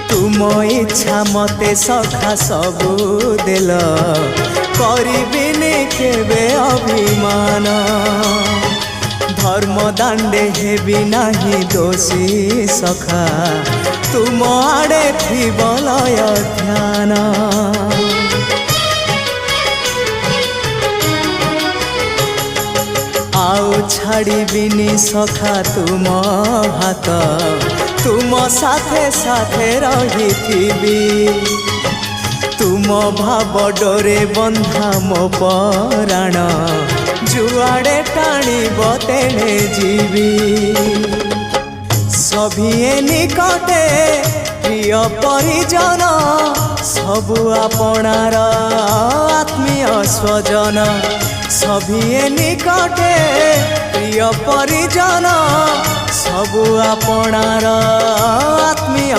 तुम इच्छा मते सखा सबू देल करिबिनी केबे अभिमान धर्म दांडे हेबी नाही दोषी सखा तुम आड़े थी बलय ध्यान आउ छाड़िबिनी सखा तुम हाथ तुम साथे साथे रही तुम भाव डोरे बंधा मो पराण जुआड़े टाणीब तेणे जीवी सभिए निकटे प्रिय परिजन सबु आपणार आत्मीय स्वजन सभिए निकटे प्रिय परिजन सबु आपणार आत्मीय